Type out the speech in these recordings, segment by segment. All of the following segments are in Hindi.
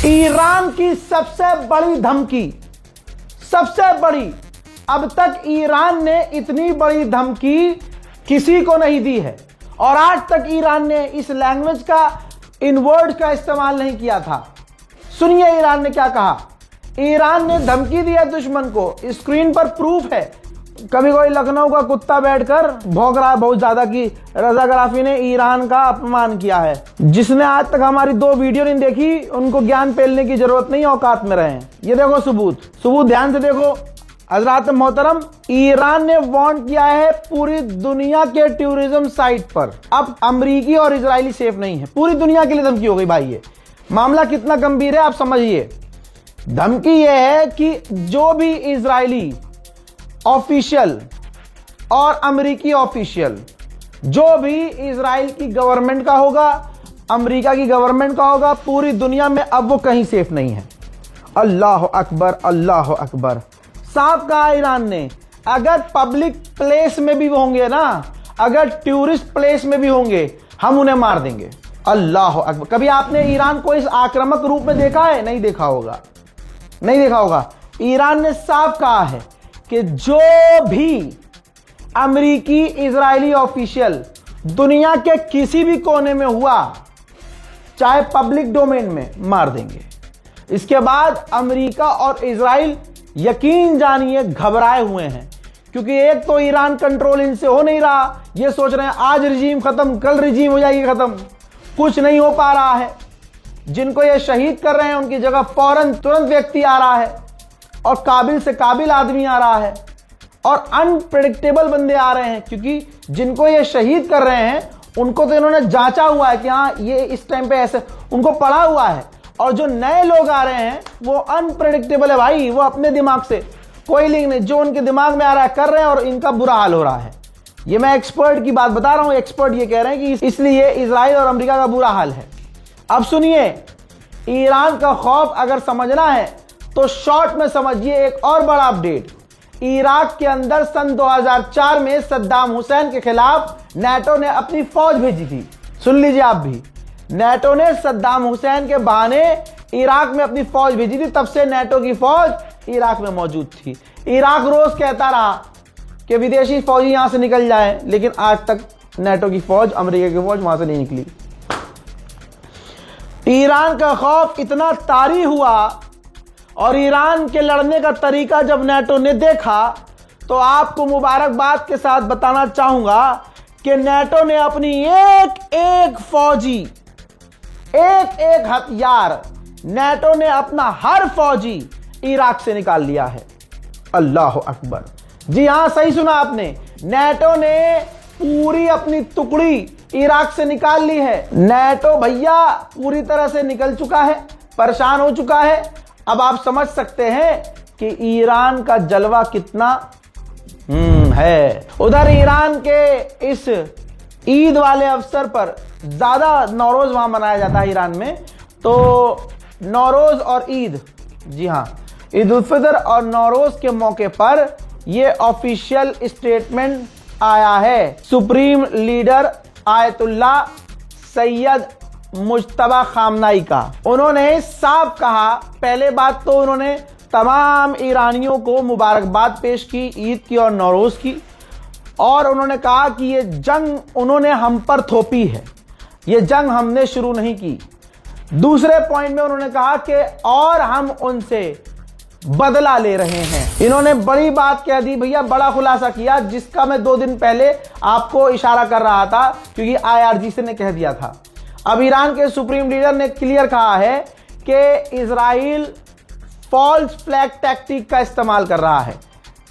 ईरान की सबसे बड़ी धमकी, सबसे बड़ी, अब तक ईरान ने इतनी बड़ी धमकी किसी को नहीं दी है और आज तक ईरान ने इस लैंग्वेज का, इन वर्ड का इस्तेमाल नहीं किया था। सुनिए ईरान ने क्या कहा। ईरान ने धमकी दी है दुश्मन को, स्क्रीन पर प्रूफ है। कभी कोई लखनऊ का कुत्ता बैठकर भौंक रहा है बहुत ज्यादा कि रजा गराफी ने ईरान का अपमान किया है। जिसने आज तक हमारी 2 वीडियो नहीं देखी उनको ज्ञान पेलने की जरूरत नहीं, औकात में रहें। ये देखो सबूत ध्यान से देखो। हजरात मोहतरम, ईरान ने वार्न किया है पूरी दुनिया के टूरिज्म साइट पर अब अमरीकी और इजरायली सेफ नहीं है। पूरी दुनिया के लिए धमकी हो गई भाई। ये मामला कितना गंभीर है आप समझिए। धमकी यह है कि जो भी इजरायली ऑफिशियल और अमेरिकी ऑफिशियल, जो भी इजराइल की गवर्नमेंट का होगा, अमेरिका की गवर्नमेंट का होगा, पूरी दुनिया में अब वो कहीं सेफ नहीं है। अल्लाह अकबर, अल्लाह अकबर। साफ कहा ईरान ने, अगर पब्लिक प्लेस में भी होंगे ना, अगर टूरिस्ट प्लेस में भी होंगे, हम उन्हें मार देंगे। अल्लाह अकबर। कभी आपने ईरान को इस आक्रामक रूप में देखा है? नहीं देखा होगा, नहीं देखा होगा। ईरान ने साफ कहा है कि जो भी अमेरिकी इजरायली ऑफिशियल दुनिया के किसी भी कोने में हुआ, चाहे पब्लिक डोमेन में, मार देंगे। इसके बाद अमेरिका और इजराइल यकीन जानिए घबराए हुए हैं, क्योंकि एक तो ईरान कंट्रोल इनसे हो नहीं रहा। ये सोच रहे हैं आज रिजीम खत्म, कल रिजीम हो जाएगी खत्म, कुछ नहीं हो पा रहा है। जिनको ये शहीद कर रहे हैं उनकी जगह फौरन तुरंत व्यक्ति आ रहा है और काबिल से काबिल आदमी आ रहा है और अनप्रेडिक्टेबल बंदे आ रहे हैं, क्योंकि जिनको ये शहीद कर रहे हैं उनको तो इन्होंने जांचा हुआ है कि हाँ ये इस टाइम पे ऐसे, उनको पढ़ा हुआ है। और जो नए लोग आ रहे हैं वो अनप्रेडिक्टेबल है भाई, वो अपने दिमाग से कोई लिंक नहीं, जो उनके दिमाग में आ रहा है कर रहे हैं और इनका बुरा हाल हो रहा है। ये मैं एक्सपर्ट की बात बता रहा हूं। एक्सपर्ट ये कह रहे हैं कि इसलिए इजराइल और अमेरिका का बुरा हाल है। अब सुनिए, ईरान का खौफ अगर समझना है तो शॉर्ट में समझिए एक और बड़ा अपडेट। इराक के अंदर सन 2004 में सद्दाम हुसैन के खिलाफ नेटो ने अपनी फौज भेजी थी। सुन लीजिए आप भी, नेटो ने सद्दाम हुसैन के बहाने इराक में अपनी फौज भेजी थी। तब से नेटो की फौज इराक में मौजूद थी। इराक रोज कहता रहा कि विदेशी फौजी यहां से निकल जाए, लेकिन आज तक नेटो की फौज, अमेरिका की फौज वहां से नहीं निकली। ईरान का खौफ इतना तारी हुआ और ईरान के लड़ने का तरीका जब नेटो ने देखा तो आपको मुबारकबाद के साथ बताना चाहूंगा कि नेटो ने अपनी एक एक फौजी, एक एक हथियार, नेटो ने अपना हर फौजी इराक से निकाल लिया है। अल्लाह अकबर। जी हां, सही सुना आपने, नेटो ने पूरी अपनी टुकड़ी इराक से निकाल ली है। नेटो भैया पूरी तरह से निकल चुका है, परेशान हो चुका है। अब आप समझ सकते हैं कि ईरान का जलवा कितना है। उधर ईरान के इस ईद वाले अवसर पर, ज्यादा नौरोज वहां मनाया जाता है ईरान में, तो नौरोज और ईद, जी हां, ईद उल फितर और नौरोज के मौके पर यह ऑफिशियल स्टेटमेंट आया है supreme leader Ayatollah Sayyed Mojtaba Khamenei का। उन्होंने साफ कहा, पहले बात तो उन्होंने तमाम ईरानियों को मुबारकबाद पेश की ईद की और नौरोज की, और उन्होंने कहा कि ये जंग उन्होंने हम पर थोपी है, ये जंग हमने शुरू नहीं की। दूसरे पॉइंट में उन्होंने कहा कि और हम उनसे बदला ले रहे हैं। इन्होंने बड़ी बात कह दी भैया, बड़ा खुलासा किया, जिसका मैं 2 दिन पहले आपको इशारा कर रहा था, क्योंकि IRGC ने कह दिया था। अब ईरान के सुप्रीम लीडर ने क्लियर कहा है कि इजराइल फॉल्स फ्लैग टैक्टिक का इस्तेमाल कर रहा है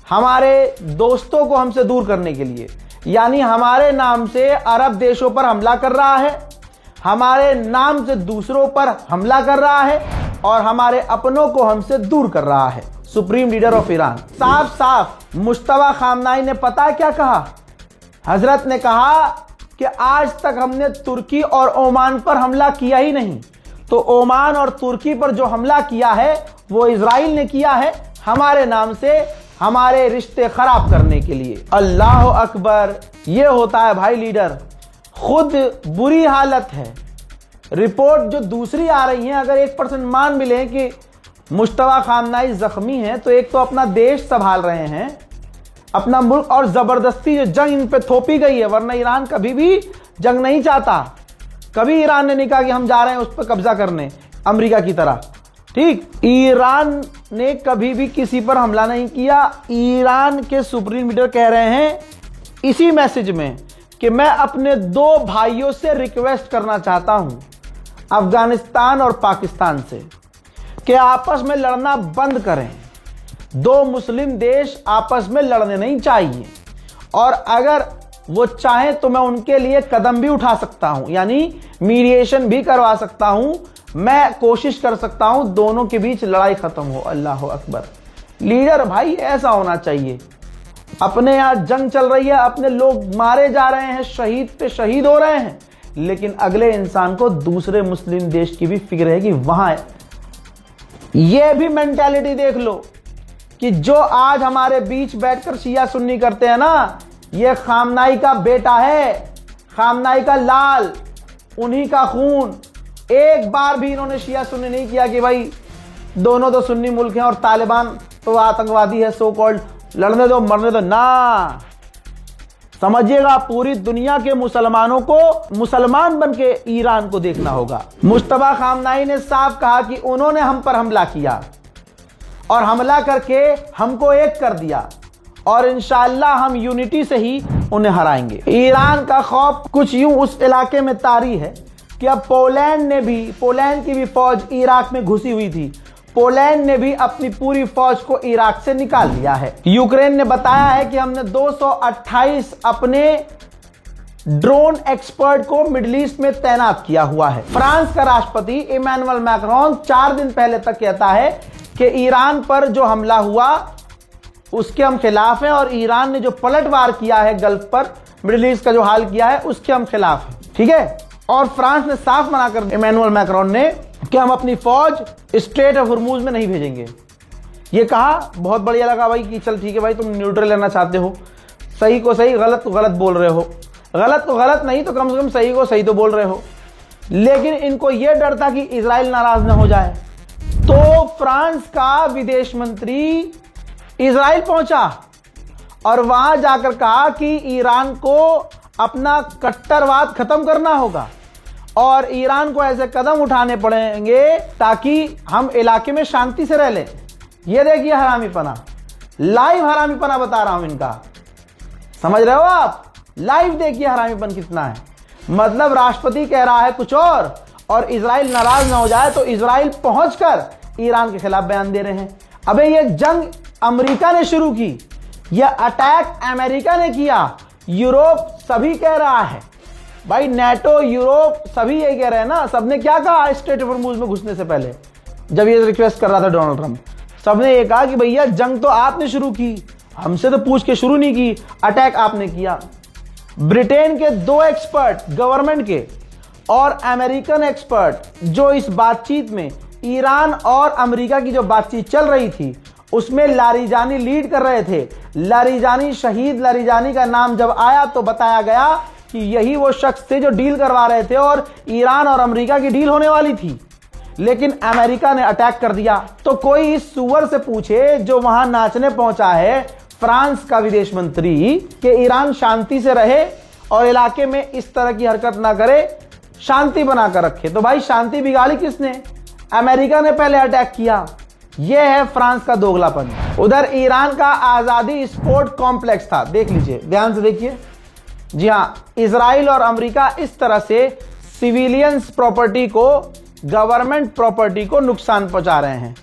हमारे दोस्तों को हमसे दूर करने के लिए, यानी हमारे नाम से अरब देशों पर हमला कर रहा है, हमारे नाम से दूसरों पर हमला कर रहा है और हमारे अपनों को हमसे दूर कर रहा है। सुप्रीम लीडर ऑफ ईरान साफ साफ मुज्तबा खामनाई ने पता क्या कहा? हजरत ने कहा कि आज तक हमने तुर्की और ओमान पर हमला किया ही नहीं, तो ओमान और तुर्की पर जो हमला किया है वो इजराइल ने किया है हमारे नाम से, हमारे रिश्ते खराब करने के लिए। अल्लाह अकबर। ये होता है भाई लीडर। खुद बुरी हालत है, रिपोर्ट जो दूसरी आ रही है, अगर 1% मान भी लें कि मुश्तबा खामनाई जख्मी है, तो एक तो अपना देश संभाल रहे हैं, अपना मुल्क, और जबरदस्ती जो जंग इन पे थोपी गई है, वरना ईरान कभी भी जंग नहीं चाहता। कभी ईरान ने नहीं कहा कि हम जा रहे हैं उस पर कब्जा करने अमेरिका की तरह। ठीक, ईरान ने कभी भी किसी पर हमला नहीं किया। ईरान के सुप्रीम लीडर कह रहे हैं इसी मैसेज में कि मैं अपने 2 भाइयों से रिक्वेस्ट करना चाहता हूं, अफगानिस्तान और पाकिस्तान से, कि आपस में लड़ना बंद करें। 2 मुस्लिम देश आपस में लड़ने नहीं चाहिए, और अगर वो चाहें तो मैं उनके लिए कदम भी उठा सकता हूं, यानी मीडिएशन भी करवा सकता हूं। मैं कोशिश कर सकता हूं दोनों के बीच लड़ाई खत्म हो। अल्लाह अकबर। लीडर भाई ऐसा होना चाहिए। अपने यहां जंग चल रही है, अपने लोग मारे जा रहे हैं, शहीद पे शहीद हो रहे हैं, लेकिन अगले इंसान को दूसरे मुस्लिम देश की भी फिक्र है कि वहां है। यह भी मेंटालिटी देख लो कि जो आज हमारे बीच बैठकर शिया सुन्नी करते हैं ना, ये खामनाई का बेटा है, खामनाई का लाल, उन्हीं का खून। एक बार भी इन्होंने शिया सुन्नी नहीं किया कि भाई दोनों तो सुन्नी मुल्क हैं और तालिबान तो आतंकवादी है, सो कॉल्ड, लड़ने दो मरने दो ना। समझिएगा, पूरी दुनिया के मुसलमानों को मुसलमान बन के ईरान को देखना होगा। मुश्तबा खामनाई ने साफ कहा कि उन्होंने हम पर हमला किया और हमला करके हमको एक कर दिया, और इंशाअल्लाह हम यूनिटी से ही उन्हें हराएंगे। ईरान का खौफ कुछ यूं उस इलाके में तारी है कि अब पोलैंड की भी फौज इराक में घुसी हुई थी। पोलैंड ने भी अपनी पूरी फौज को इराक से निकाल दिया है। यूक्रेन ने बताया है कि हमने 228 अपने ड्रोन एक्सपर्ट को मिडिल ईस्ट में तैनात किया हुआ है। फ्रांस का राष्ट्रपति इमैनुअल मैक्रोन 4 दिन पहले तक कहता है कि ईरान पर जो हमला हुआ उसके हम खिलाफ हैं, और ईरान ने जो पलटवार किया है गल्फ पर, मिडिल ईस्ट का जो हाल किया है, उसके हम खिलाफ हैं। ठीक है, और फ्रांस ने साफ मना कर इमैनुअल मैक्रोन ने कि हम अपनी फौज स्ट्रेट ऑफ हुर्मुज में नहीं भेजेंगे। ये कहा, बहुत बढ़िया लगा भाई कि चल ठीक है भाई, तुम न्यूट्रल लेना चाहते हो, सही को सही गलत को गलत बोल रहे हो, गलत को गलत नहीं तो कम से कम सही को सही तो बोल रहे हो। लेकिन इनको यह डर था कि इजराइल नाराज ना हो जाए, तो फ्रांस का विदेश मंत्री इजराइल पहुंचा और वहां जाकर कहा कि ईरान को अपना कट्टरवाद खत्म करना होगा और ईरान को ऐसे कदम उठाने पड़ेंगे ताकि हम इलाके में शांति से रह लें। ये देखिए हरामीपना, लाइव हरामीपना बता रहा हूं इनका, समझ रहे हो आप? लाइव देखिए हरामीपन कितना है। मतलब राष्ट्रपति कह रहा है कुछ और इजराइल नाराज ना हो जाए तो इजराइल पहुंचकर ईरान के खिलाफ बयान दे रहे हैं। अबे ये जंग अमेरिका ने शुरू की, यह अटैक अमेरिका ने किया, यूरोप सभी कह रहा है भाई, नेटो यूरोप सभी यही कह रहे हैं ना। सबने क्या कहा स्ट्रेट ऑफ हॉर्मुज में घुसने से पहले, जब ये रिक्वेस्ट कर रहा था डोनाल्ड ट्रंप, सबने ये कहा कि भैया जंग तो आपने शुरू की, हमसे तो पूछ के शुरू नहीं की, अटैक आपने किया। ब्रिटेन के 2 एक्सपर्ट गवर्नमेंट के और अमेरिकन एक्सपर्ट जो इस बातचीत में ईरान और अमेरिका की जो बातचीत चल रही थी उसमें लारीजानी लीड कर रहे थे। लारीजानी, शहीद लारीजानी का नाम जब आया तो बताया गया कि यही वो शख्स थे जो डील करवा रहे थे और ईरान और अमेरिका की डील होने वाली थी, लेकिन अमेरिका ने अटैक कर दिया। तो कोई इस सुअर से पूछे जो वहां नाचने पहुंचा है, फ्रांस का विदेश मंत्री, कि ईरान शांति से रहे और इलाके में इस तरह की हरकत ना करे, शांति बनाकर रखे। तो भाई शांति बिगाड़ी किसने? अमेरिका ने पहले अटैक किया। यह है फ्रांस का दोगलापन। उधर ईरान का आजादी स्पोर्ट कॉम्प्लेक्स था, देख लीजिए, ध्यान से देखिए। जी हां, इजराइल और अमेरिका इस तरह से सिविलियंस प्रॉपर्टी को, गवर्नमेंट प्रॉपर्टी को नुकसान पहुंचा रहे हैं।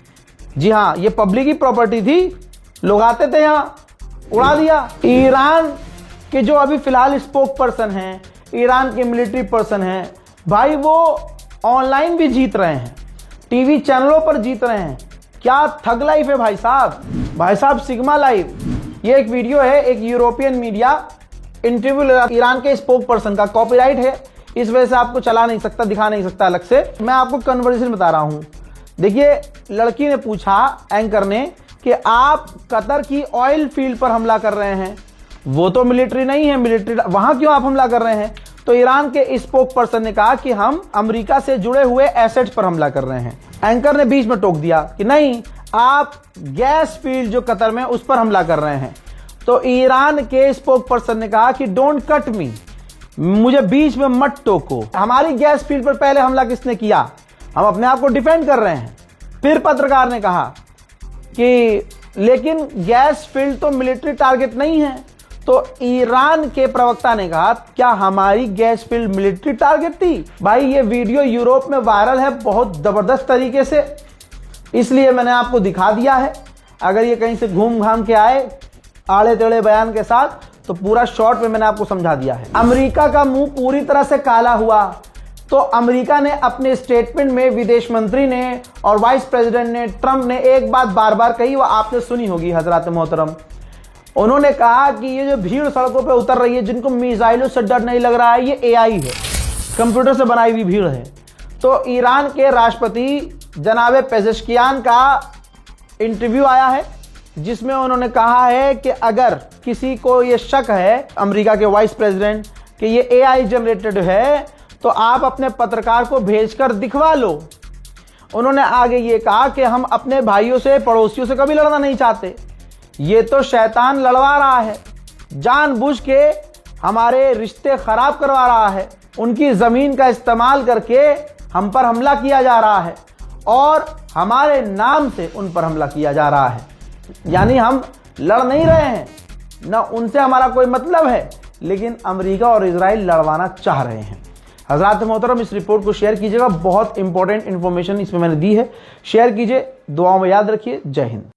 जी हां, ये पब्लिक ही प्रॉपर्टी थी, लोग आते थे यहां, उड़ा दिया। ईरान के जो अभी फिलहाल स्पोक पर्सन हैं, ईरान के मिलिट्री पर्सन हैं, भाई वो ऑनलाइन भी जीत रहे हैं, टीवी चैनलों पर जीत रहे हैं। क्या थग लाइफ है भाई साहब, भाई साहब सिग्मा लाइव। ये एक वीडियो है, एक यूरोपियन मीडिया इंटरव्यू ईरान के स्पोक पर्सन का, कॉपीराइट है इस वजह से आपको चला नहीं सकता, दिखा नहीं सकता अलग से। मैं आपको कन्वर्सेशन बता रहा हूं। देखिए, लड़की ने पूछा एंकर ने कि आप कतर की ऑयल फील्ड पर हमला कर रहे हैं, वो तो मिलिट्री नहीं है, मिलिट्री वहां क्यों आप हमला कर रहे हैं? तो ईरान के स्पोक पर्सन ने कहा कि हम अमेरिका से जुड़े हुए एसेट्स पर हमला कर रहे हैं। एंकर ने बीच में टोक दिया कि नहीं, आप गैस फील्ड जो कतर में उस पर हमला कर रहे हैं। तो ईरान के स्पोक पर्सन ने कहा कि डोंट कट मी, मुझे बीच में मत टोको। हमारी गैस फील्ड पर पहले हमला किसने किया? हम अपने आप को डिफेंड कर रहे हैं। फिर पत्रकार ने कहा कि लेकिन गैस फील्ड तो मिलिट्री टारगेट नहीं है। तो ईरान के प्रवक्ता ने कहा क्या हमारी गैस फील्ड मिलिट्री टारगेट थी? भाई ये वीडियो यूरोप में वायरल है बहुत जबरदस्त तरीके से, इसलिए मैंने आपको दिखा दिया है। अगर ये कहीं से घूम घाम के आए आड़े टेढ़े बयान के साथ तो पूरा शॉर्ट में मैंने आपको समझा दिया है। अमेरिका का मुंह पूरी तरह से काला हुआ। तो अमेरिका ने अपने स्टेटमेंट में विदेश मंत्री ने और वाइस प्रेसिडेंट ने, ट्रंप ने एक बात बार बार कही, वो आपने सुनी होगी हजरत मोहतरम। उन्होंने कहा कि ये जो भीड़ सड़कों पे उतर रही है, जिनको मिसाइलों से डर नहीं लग रहा है, ये एआई है, कंप्यूटर से बनाई हुई भीड़ है। तो ईरान के राष्ट्रपति जनाब पेजेश्कियान का इंटरव्यू आया है जिसमें उन्होंने कहा है कि अगर किसी को ये शक है, अमेरिका के वाइस प्रेसिडेंट, कि ये एआई जनरेटेड है तो आप अपने पत्रकार को भेजकर दिखवा लो। उन्होंने आगे ये कहा कि हम अपने भाइयों से, पड़ोसियों से कभी लड़ना नहीं चाहते, ये तो शैतान लड़वा रहा है, जानबूझ के हमारे रिश्ते खराब करवा रहा है, उनकी जमीन का इस्तेमाल करके हम पर हमला किया जा रहा है और हमारे नाम से उन पर हमला किया जा रहा है। यानी हम लड़ नहीं रहे हैं, ना उनसे हमारा कोई मतलब है, लेकिन अमेरिका और इजराइल लड़वाना चाह रहे हैं। हजरत मोहतरम इस रिपोर्ट को शेयर कीजिएगा, बहुत इंपॉर्टेंट इंफॉर्मेशन इसमें मैंने दी है। शेयर कीजिए, दुआओं में याद रखिए। जय हिंद।